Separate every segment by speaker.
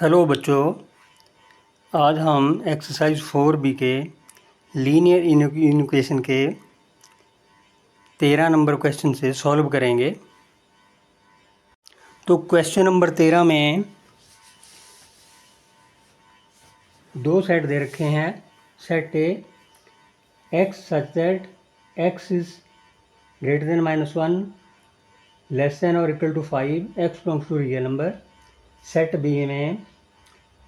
Speaker 1: Hello बच्चों, आज हम एक्सरसाइज 4B के लीनियर इक्वेशन के 13 नंबर क्वेश्चन से सॉल्व करेंगे। तो क्वेश्चन नंबर 13 में दो सेट दे रखे हैं। Set A X such that X is greater than -1 less than और equal to 5, X belongs to real number. Set B में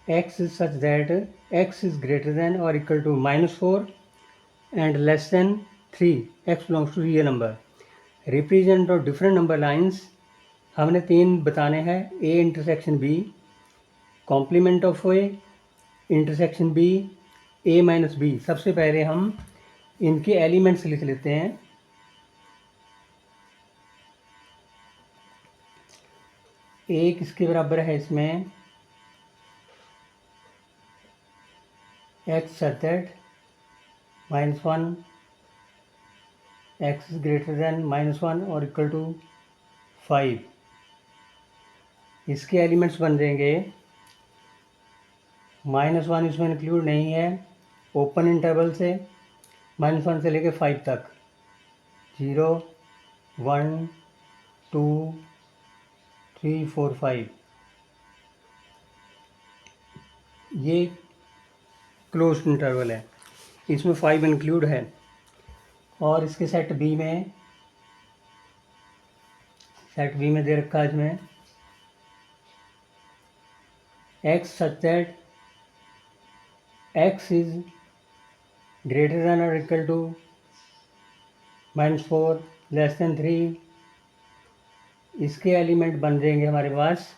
Speaker 1: x is such that x is greater than or equal to -4 and less than 3, x belongs to real number. Represent और different number lines हमने 3 बताने हैं। a intersection b, complement of a intersection b, a minus b। सबसे पहले हम इनके elements लिख लेते हैं। a किसके बराबर है इसमें, x such that -1 x is greater than -1 और इक्वल टू 5। इसके एलिमेंट्स बन जाएंगे। -1 इसमें इंक्लूड नहीं है, ओपन इंटरवल से -1 से लेके 5 तक, 0 1 2 3 4 5, ये क्लोज इंटरवल है, इसमें 5 इंक्लूड है। और इसके सेट बी में दे रखा है इसमें x such that x is greater than और इक्वल टू -4 लेस देन 3। इसके एलिमेंट बन जाएंगे हमारे पास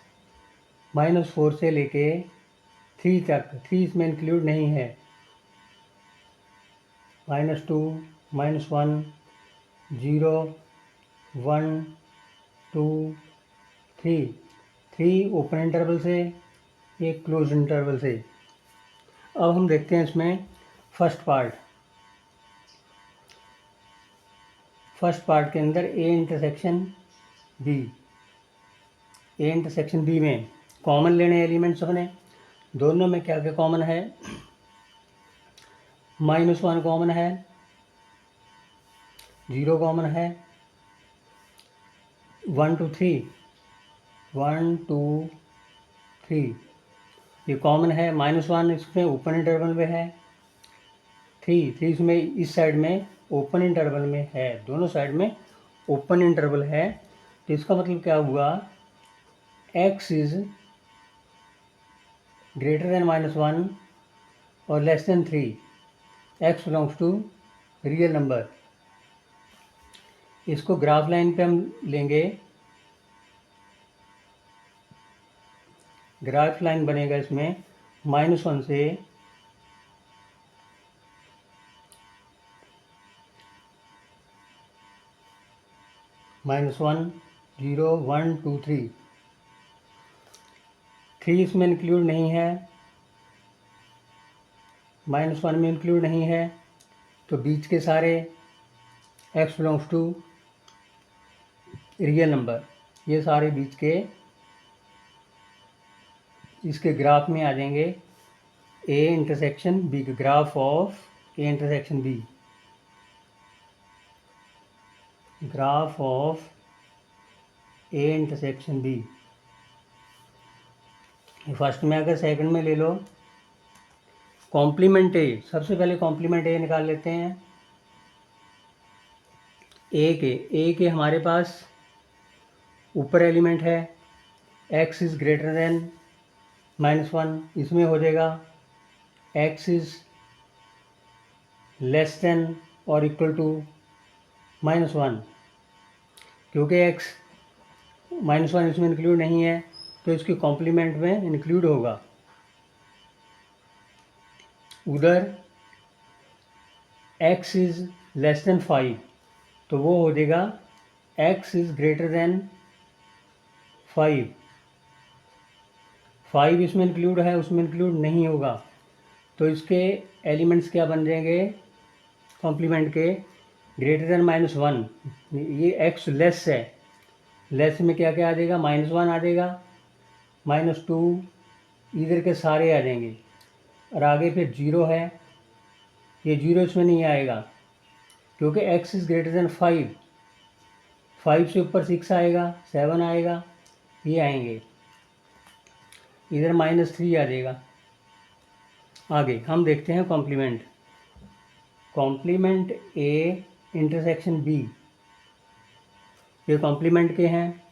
Speaker 1: -4 से लेके 3 तक, 3 इसमें इंक्लूड नहीं है, -2 -1 0 1 2 3, 3 ओपन इंटरवल से, एक क्लोज इंटरवल से। अब हम देखते हैं इसमें फर्स्ट पार्ट के अंदर ए इंटरसेक्शन बी में कॉमन लेने एलिमेंट्स अपने। दोनों में क्या क्या कॉमन है, -1 कॉमन है, 0 कॉमन है, 1 2 3 ये कॉमन है। -1 इसमें ओपन इंटरवल में है, 3 इसमें इस साइड में ओपन इंटरवल में है, दोनों साइड में ओपन इंटरवल है। तो इसका मतलब क्या हुआ, x इज ग्रेटर देन -1 और less than 3, x belongs to real number. इसको ग्राफ लाइन पे हम लेंगे, ग्राफ लाइन बनेगा इसमें -1 से -1 0 1 2 3, 3 इसमें इंक्लूड नहीं है, -1 में इंक्लूड नहीं है, तो बीच के सारे x belongs to real number, ये सारे बीच के इसके ग्राफ में आ जाएंगे। a intersection b, graph of a intersection b, graph of a intersection b। First में अगर सेकंड में ले लो कॉम्प्लीमेंट a, सबसे पहले कॉम्प्लीमेंट a निकाल लेते हैं। a के हमारे पास ऊपर एलिमेंट है x इज़ ग्रेटर देन -1, इसमें हो जाएगा x इज़ लेस देन और इक्वल टू -1। क्योंकि x -1 इसमें इंक्लूड नहीं है, तो इसके कॉम्प्लीमेंट में इंक्लूड होगा। उधर x इज़ लेस देन 5, तो वो हो जाएगा x इज़ ग्रेटर देन 5। 5 इसमें इंक्लूड है, उसमें इंक्लूड नहीं होगा, तो इसके एलिमेंट्स क्या बन जाएंगे कॉम्प्लीमेंट के, ग्रेटर देन -1। ये x लेस है, लेस में क्या क्या आ जाएगा, -1 आ जाएगा, -2 इधर के सारे आ जाएंगे, और आगे फिर 0 है, ये 0 इसमें नहीं आएगा क्योंकि x इज़ ग्रेटर देन 5, 5 से ऊपर 6 आएगा, 7 आएगा, ये आएंगे, इधर -3 आ जाएगा। आगे हम देखते हैं complement. Complement A intersection B, ये कॉम्प्लीमेंट के हैं,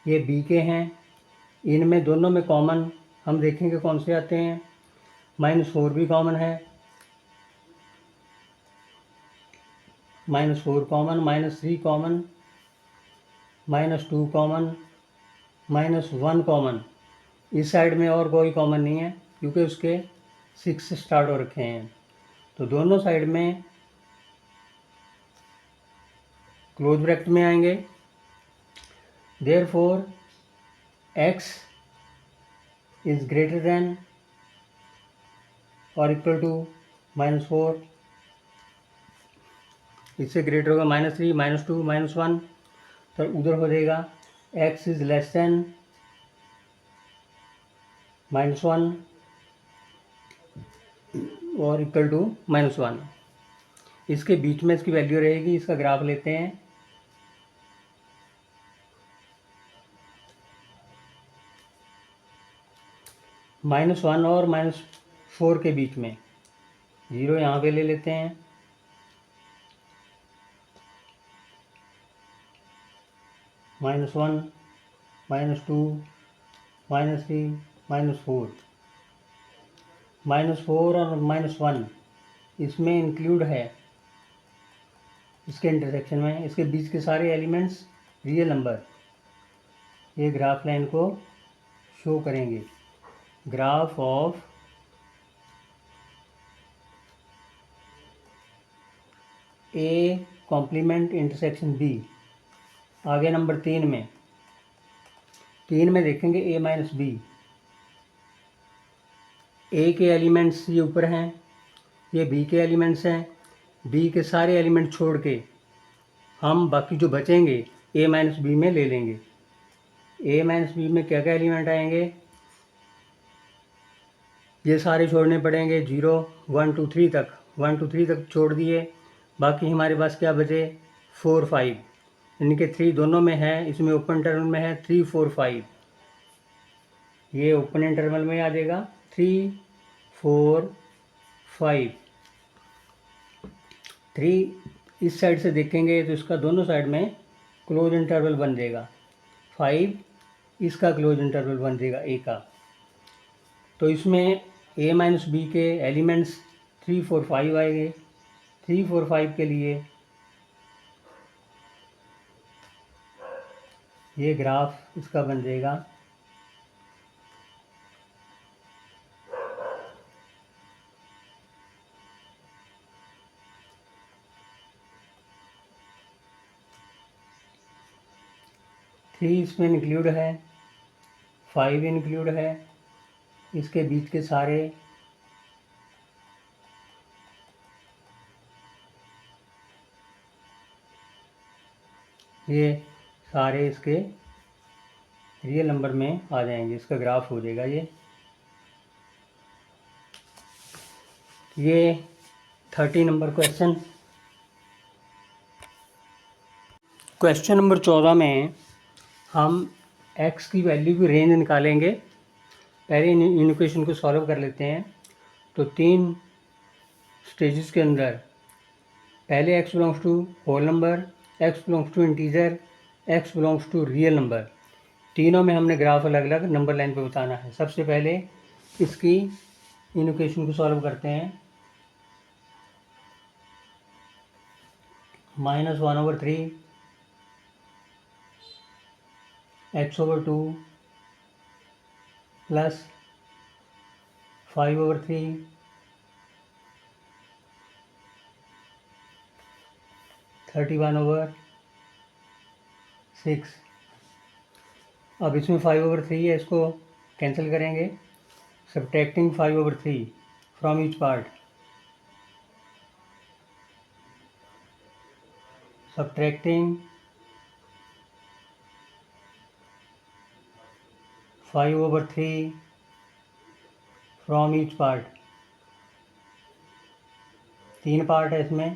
Speaker 1: ये बी के हैं, इनमें दोनों में कॉमन हम देखेंगे कौन से आते हैं। -4 भी कॉमन है, -4 कॉमन, -3 कॉमन, -2 कॉमन, -1 कॉमन। इस साइड में और कोई कॉमन नहीं है क्योंकि उसके 6 से स्टार्ट हो रखे हैं, तो दोनों साइड में क्लोज ब्रैकेट में आएंगे। Therefore x is greater than और इक्वल टू -4, इससे ग्रेटर होगा -3, -2, -1, तो उधर हो जाएगा x इज लेस देन -1 और इक्वल टू -1। इसके बीच में इसकी वैल्यू रहेगी, इसका ग्राफ लेते हैं। -1 और -4 के बीच में 0 यहाँ पे ले लेते हैं, -1, -2, -3, -4, -4 और -1 इसमें इंक्लूड है, इसके इंटरसेक्शन में इसके बीच के सारे एलिमेंट्स रियल नंबर। ये ग्राफ लाइन को शो करेंगे, graph of A complement intersection B. आगे नंबर 3 में, 3 में देखेंगे ए माइनस बी। ए के एलिमेंट्स ये ऊपर हैं, ये बी के एलिमेंट्स हैं, बी के सारे एलिमेंट छोड़ के हम बाकी जो बचेंगे ए माइनस बी में ले लेंगे। ए माइनस बी में क्या क्या एलिमेंट आएंगे, ये सारे छोड़ने पड़ेंगे, 0, 1, 2, 3 तक, 1, 2, 3 तक छोड़ दिए। बाकी हमारे पास क्या बचे, 4, 5, यानी कि 3 दोनों में है, इसमें ओपन इंटरवल में है 3, 4, 5, ये ओपन इंटरवल में आ जाएगा 3, 4, 5। 3 इस साइड से देखेंगे तो इसका दोनों साइड में क्लोज इंटरवल बन जाएगा, 5 इसका क्लोज इंटरवल बन जाएगा ए का। तो इसमें ए माइनस बी के एलिमेंट्स 3, 4, 5 आएंगे। 3, 4, 5 के लिए ये ग्राफ इसका बन जाएगा, थ्री इसमें इंक्लूड है, 5 इंक्लूड है, इसके बीच के सारे ये सारे इसके रियल नंबर में आ जाएंगे, इसका ग्राफ हो जाएगा ये 30 नंबर क्वेश्चन। क्वेश्चन नंबर 14 में हम x की वैल्यू की रेंज निकालेंगे। पहले इन इक्वेशन को सॉल्व कर लेते हैं। तो 3 स्टेजेस के अंदर पहले x belongs to whole number, x belongs to integer, x belongs to real number, तीनों में हमने ग्राफ अलग अलग नंबर लाइन पे बताना है। सबसे पहले इसकी इन इक्वेशन को सॉल्व करते हैं। -1/3 x/2 प्लस 5/3 31/6। अब इसमें 5/3 है, इसको कैंसिल करेंगे, subtracting 5/3 from each part, subtracting 5/3 from each part. 3 part है इसमें।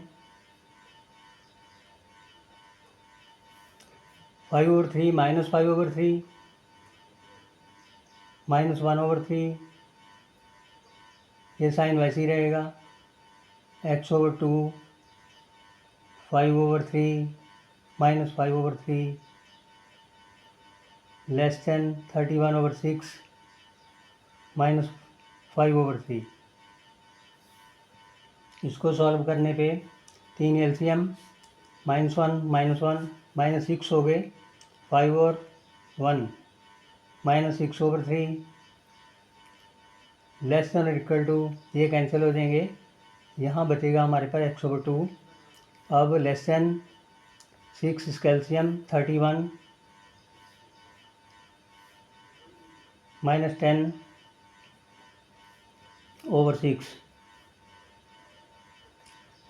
Speaker 1: 5/3 -5/3 -1/3, ये साइन वैसे ही रहेगा। x/2 5/3 -5/3 less than 31/6 -5/3। इसको सॉल्व करने पे 3 LCM -1 -1 -6 हो गए। 5 और 1 -6/3 लेस देन और इक्वल टू, ये कैंसिल हो जाएंगे। यहाँ बचेगा हमारे पास x/2। अब लेस देन 6 इसका LCM 31 -10/6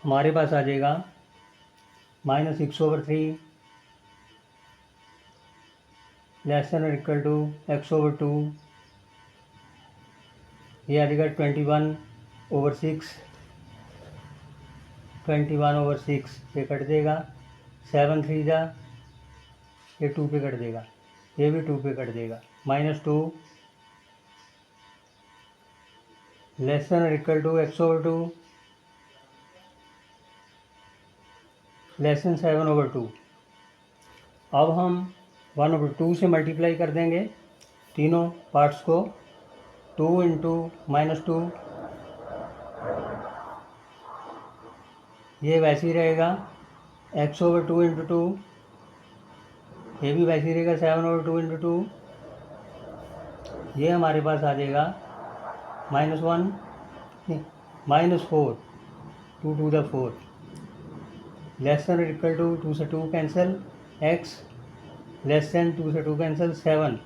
Speaker 1: हमारे पास आ जाएगा -6/3 लेस देन और इक्वल टू x/2, ये आ जाएगा 21/6। 21/6 ये कट देगा। 7 3 जा, ये 2 पे कट देगा, ये भी 2 पे कट देगा। -2 लेस देन और equal to x/2 less than 7/2। अब हम 1/2 से मल्टीप्लाई कर देंगे तीनों पार्ट्स को। 2 × -2, ये वैसे ही रहेगा। x/2 × 2, ये भी वैसे ही रहेगा। 7/2 × 2, ये हमारे पास आ जाएगा -1 -4 2 to the 4 लेस देन और इक्वल टू 2 से 2 कैंसिल, x लेस देन 2 से 2 कैंसिल 7।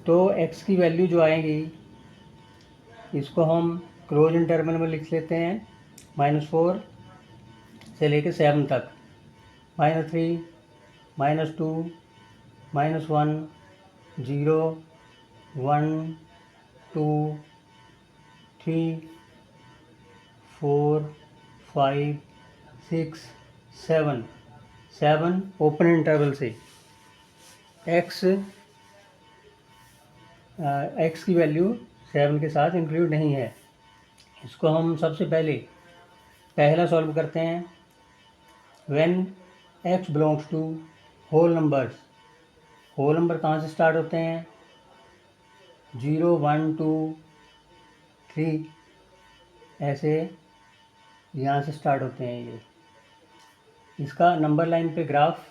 Speaker 1: तो x की वैल्यू जो आएगी इसको हम क्लोज इंटरवल में लिख लेते हैं। -4 से लेके 7 तक। -3 -2 -1 0 1 2 3 4 5 6 7 7 ओपन इंटरवल से। x की वैल्यू 7 के साथ इंक्लूड नहीं है। इसको हम सबसे पहला सॉल्व करते हैं। When x belongs to whole numbers, whole number कहाँ से स्टार्ट होते हैं? 0 1 2 3 ऐसे यहाँ से स्टार्ट होते हैं। ये इसका नंबर लाइन पे ग्राफ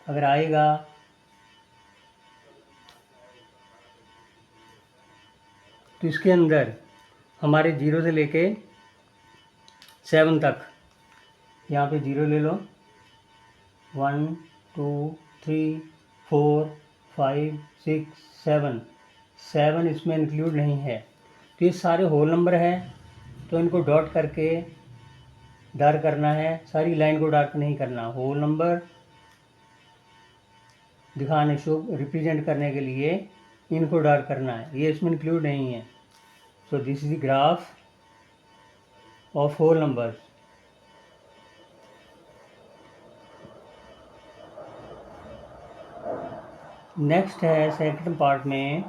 Speaker 1: अगर आएगा तो इसके अंदर हमारे 0 से लेके 7 तक, यहाँ पे 0 ले लो, 1 2 3 4 5 6 7 7 इसमें इंक्लूड नहीं है। तो ये सारे होल नंबर हैं, तो इनको डॉट करके डार्क करना है। सारी लाइन को डार्क नहीं करना। होल नंबर दिखाने शो रिप्रेजेंट करने के लिए इनको डार्क करना है, ये इसमें इंक्लूड नहीं है। So this is the graph of whole numbers. Next है सेकंड पार्ट में,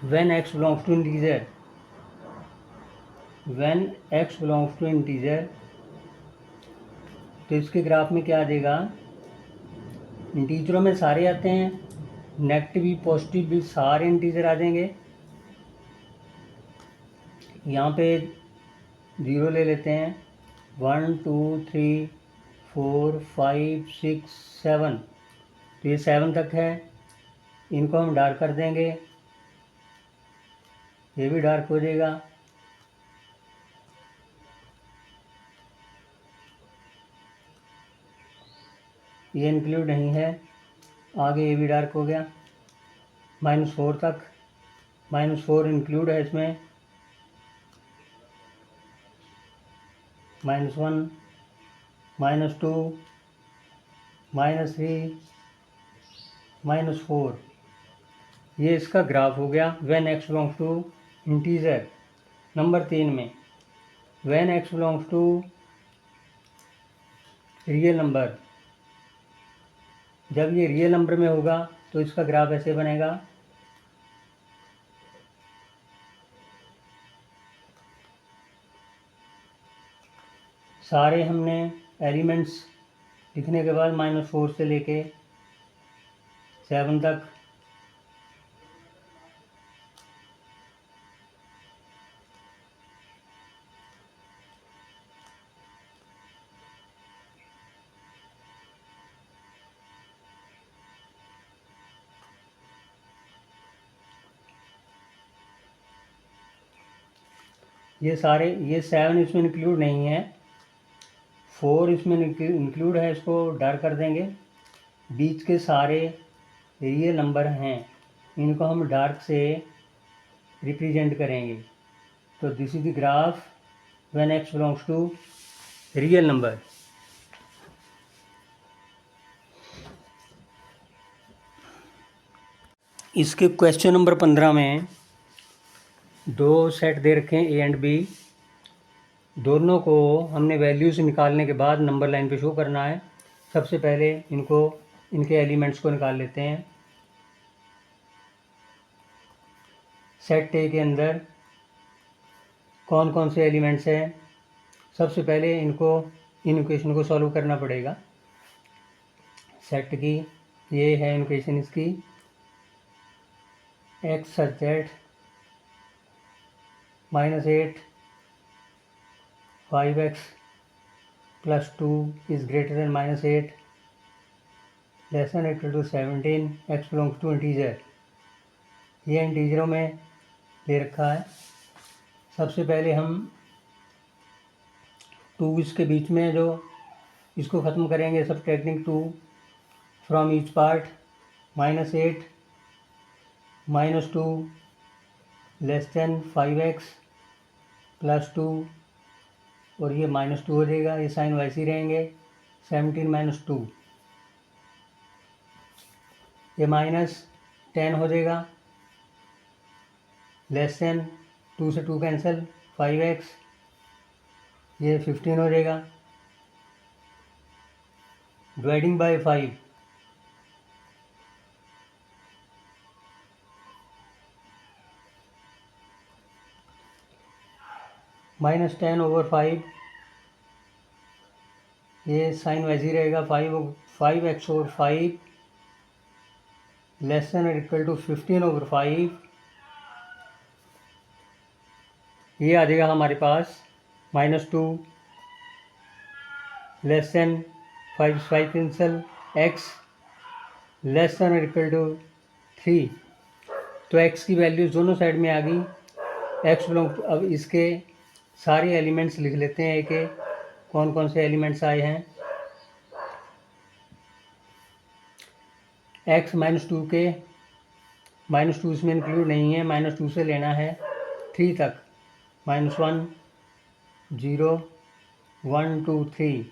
Speaker 1: when x belongs to integer. When x belongs to integer, तो इसके ग्राफ में क्या आ जाएगा? इंटीजरों में सारे आते हैं, नेगेटिव भी पॉजिटिव भी सारे इंटीजर आ जाएंगे। यहाँ पे 0 ले लेते हैं, 1 2 3 4 5 6 7, तो ये 7 तक है। इनको हम डार्क कर देंगे, ये भी डार्क हो जाएगा। ये इंक्लूड नहीं है। आगे ये भी डार्क हो गया। -4 तक, -4 इंक्लूड है इसमें। -1 -2 -3 -4 ये इसका ग्राफ हो गया when x belongs to integer. Number 3 में when x belongs to real number, जब ये रियल नंबर में होगा तो इसका ग्राफ ऐसे बनेगा। सारे हमने एलिमेंट्स लिखने के बाद -4 से लेके 7 तक ये 7 इसमें इंक्लूड नहीं है, 4 इसमें इंक्लूड है, इसको डार्क कर देंगे। बीच के सारे रियल नंबर हैं, इनको हम डार्क से रिप्रेजेंट करेंगे। तो this is the graph when x belongs to real number. इसके क्वेश्चन नंबर 15 में दो सेट दे रखे हैं a एंड b, दोनों को हमने वैल्यूज निकालने के बाद नंबर लाइन पे शो करना है। सबसे पहले इनके एलिमेंट्स को निकाल लेते हैं। सेट ए के अंदर कौन कौन से एलिमेंट्स हैं, सबसे पहले इन इक्वेशन को सॉल्व करना पड़ेगा। सेट की ये है इक्वेशन इसकी, x such that -8 5x plus 2 is greater than -8 less than or equal to 17, x belongs to integer। ये इंटीजरों में ले रखा है। सबसे पहले हम 2 इसके बीच में जो इसको ख़त्म करेंगे, subtracting 2 from each part, -8 -2 less then 5x plus 2, और ये -2 हो जाएगा, ये साइन वैसे ही रहेंगे। 17 - 2 ये -10 हो जाएगा, लेस देन 2 से 2 कैंसिल, 5x ये 15 हो जाएगा, डिवाइडिंग बाय 5 -10/5, ये साइन वैसे ही रहेगा। 5x/5 लेस देन और इक्वल टू 15/5, ये आ जाएगा हमारे पास -2 less then 5 cancel, x less than और इक्वल टू 3। तो x की वैल्यूज दोनों साइड में आ गई। x बिलोंग, अब इसके सारे एलिमेंट्स लिख लेते हैं एक एक, कौन कौन से एलिमेंट्स आए हैं। x -2 के -2 इसमें इंक्लूड नहीं है, -2 से लेना है 3 तक, -1 0 1 2 3,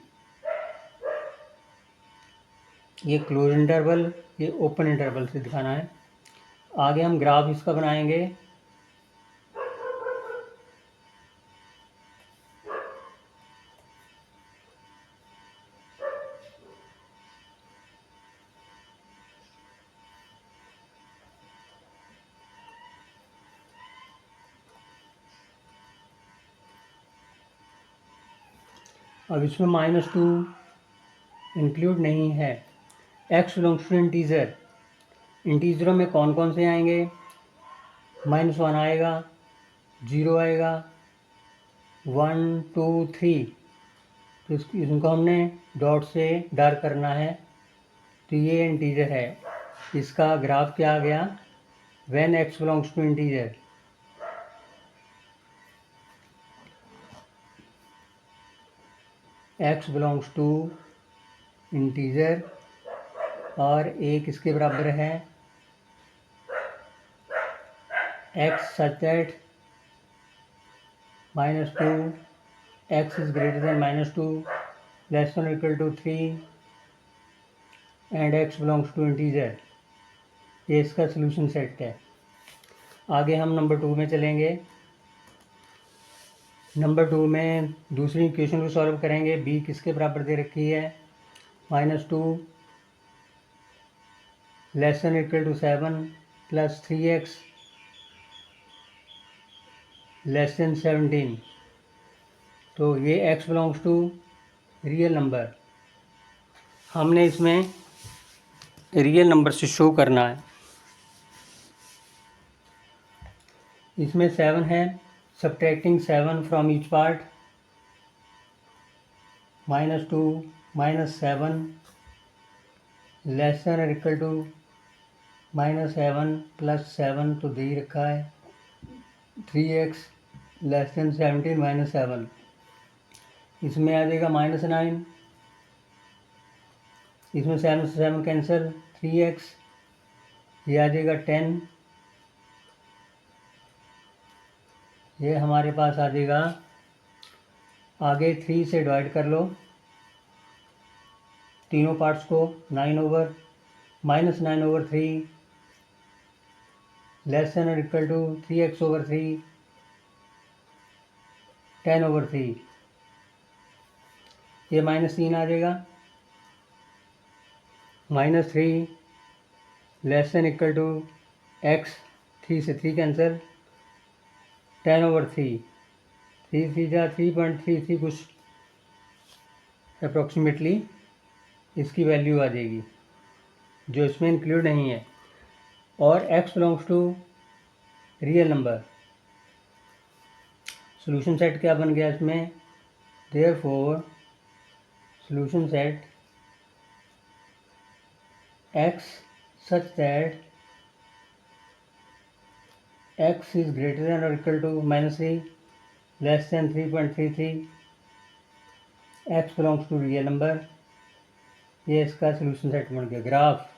Speaker 1: ये क्लोज इंटरवल, ये ओपन इंटरवल से दिखाना है। आगे हम ग्राफ इसका बनाएंगे। अब इसमें -2 इंक्लूड नहीं है। x बिलोंग्स टू इंटीजर, इंटीजरों में कौन कौन से आएंगे, -1 आएगा, 0 आएगा, 1 2 3, तो इनको हमने डॉट से डार्क करना है। तो ये इंटीजर है, इसका ग्राफ क्या आ गया, when x belongs to integer. x belongs to integer, और एक इसके बराबर है x such that -2 x is greater than -2 less than or equal to 3 and x belongs to integer। ये इसका सॉल्यूशन सेट है। आगे हम नंबर 2 में चलेंगे। नंबर 2 में दूसरी इक्वेशन को सॉल्व करेंगे। b किसके बराबर दे रखी है, -2 < 7 प्लस 3x < 17। तो ये x belongs to real number. हमने इसमें रियल नंबर से शो करना है। इसमें 7 है, subtracting 7 from each part, -2 -7 <7 plus 7 तो दे ही रखा है, 3x < 17 -7। इसमें आ जाएगा -9, इसमें 7 से 7 कैंसिल, 3x, ये आ जाएगा 10, ये हमारे पास आ जाएगा। आगे 3 से डिवाइड कर लो तीनों पार्ट्स को, -9/3 < 3x/3 10/3, ये -3 आ जाएगा। -3 < x, 3 से 3 कैंसिल, 10/3, 3 3 जा 3.33 कुछ अप्रॉक्सीमेटली इसकी वैल्यू आ जाएगी, जो इसमें इंक्लूड नहीं है। और x belongs to real number. Solution set क्या बन गया इसमें, therefore solution set x such that x is greater than or equal to -3 less than 3.33, x belongs to real number। ये इसका सॉल्यूशन सेट बन गया। ग्राफ,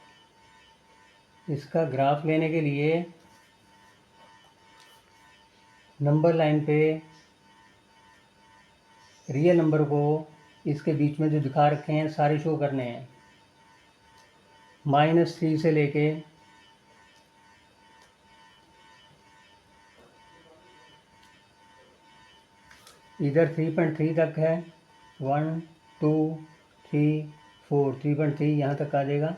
Speaker 1: इसका ग्राफ लेने के लिए नंबर लाइन पे रियल नंबर को इसके बीच में जो दिखा रखे हैं सारे शो करने हैं। -3 से लेके इधर 3.3 तक है, 1 2 3 4, 3.3 यहाँ तक आ जाएगा।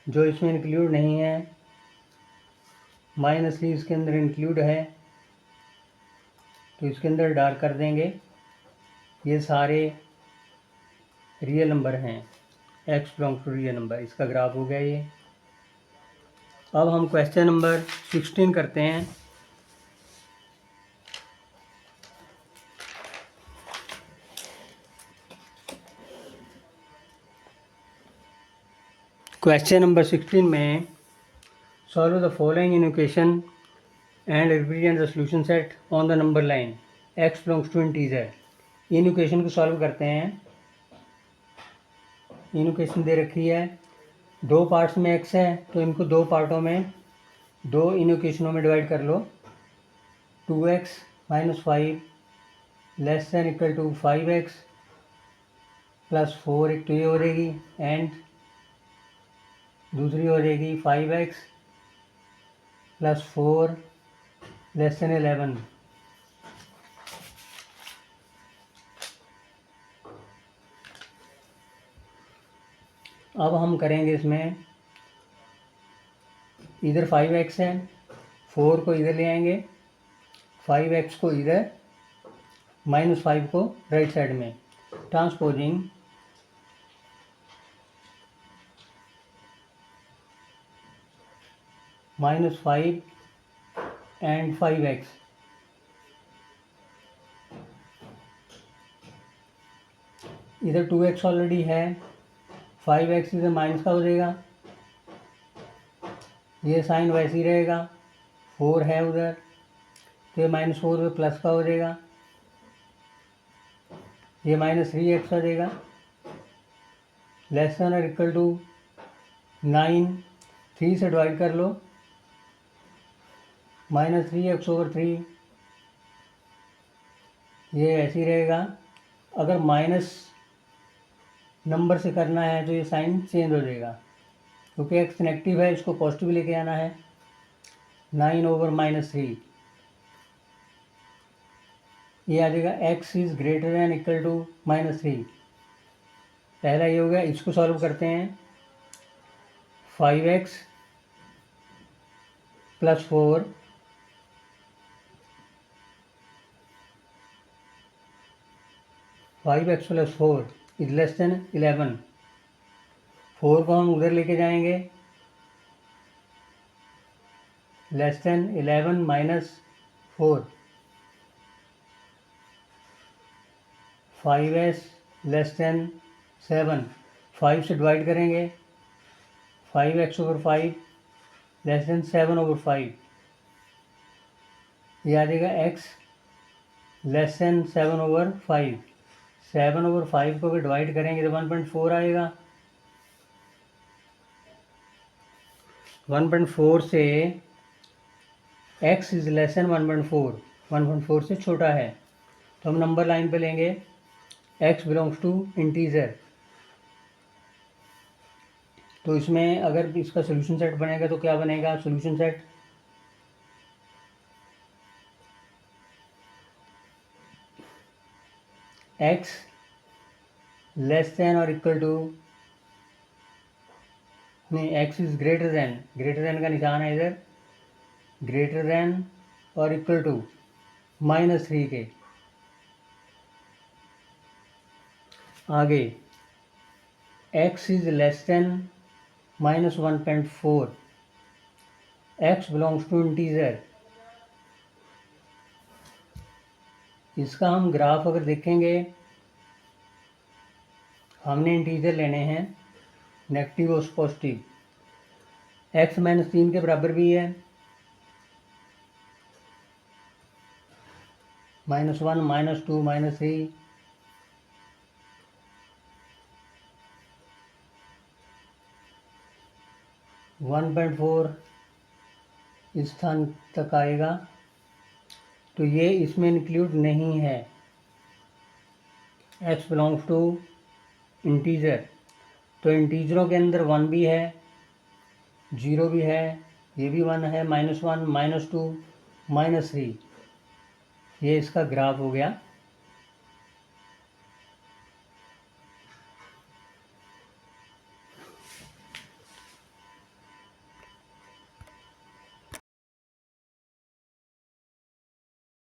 Speaker 1: जो इसमें इंक्लूड नहीं है, -3 इसके अंदर इंक्लूड है, तो इसके अंदर डार्क कर देंगे। ये सारे रियल नंबर हैं, x belongs to real number. इसका ग्राफ हो गया ये। अब हम क्वेश्चन नंबर 16 करते हैं। क्वेश्चन नंबर 16 में solve the following equation and represent the solution set on the number line x belongs to integer. इन इक्वेशन को सॉल्व करते हैं। इन इक्वेशन दे रखी है, दो पार्ट्स में x है, तो इनको दो पार्टों में, दो इन इक्वेशनों में डिवाइड कर लो। 2x - 5 < 5x प्लस 4, एक तो ये हो जाएगी, एंड दूसरी हो जाएगी 5x प्लस 4 < 11। अब हम करेंगे इसमें, इधर 5x है, 4 को इधर ले आएंगे, 5x को इधर, -5 को राइट साइड में, ट्रांसपोजिंग -5 एंड 5x। इधर 2x ऑलरेडी है, 5x इधर माइनस का हो जाएगा, ये साइन वैसे ही रहेगा, 4 है उधर, तो ये -4 प्लस का हो जाएगा, ये -3x हो जाएगा, लेस देन और इक्वल टू 9, 3 से डिवाइड कर लो, -3x/3, ये ऐसे ही रहेगा। अगर नंबर से करना है तो ये साइन चेंज हो जाएगा, क्योंकि एक्स नेगेटिव है, इसको पॉजिटिव लेके आना है। 9/-3 ये आ जाएगा x is greater than equal to -3। पहला ये हो गया, इसको सॉल्व करते हैं। 5x + 4 5x + 4 is less then 11। 4 को हम उधर लेके जाएंगे, less than 11 - 4। 5s less than 7। 5 से डिवाइड करेंगे, 5x/5 लेस देन 7/5। ये आ जाएगा x लेस देन 7/5। 7/5 को भी डिवाइड करेंगे तो 1.4 आएगा। 1.4 से x इज लेस देन 1.4, 1.4 से छोटा है, तो हम नंबर लाइन पे लेंगे x बिलोंग्स टू इंटीजर। तो इसमें अगर इसका सोल्यूशन सेट बनेगा तो क्या बनेगा solution set? x less than और इक्वल टू, नहीं, x इज ग्रेटर देन का निशान है इधर, ग्रेटर देन और इक्वल टू -3 के। आगे x is less than -1.4, x belongs to integer. इसका हम ग्राफ अगर देखेंगे, हमने इंटीजर लेने हैं नेगेटिव और पॉजिटिव। x -3 के बराबर भी है, -1 -2 -3। 1.4 इस स्थान तक आएगा, तो ये इसमें इंक्लूड नहीं है। x बिलोंग्स टू इंटीजर, तो इंटीजरों के अंदर 1 भी है, 0 भी है, ये भी 1 है, -1 -2 -3। ये इसका ग्राफ हो गया।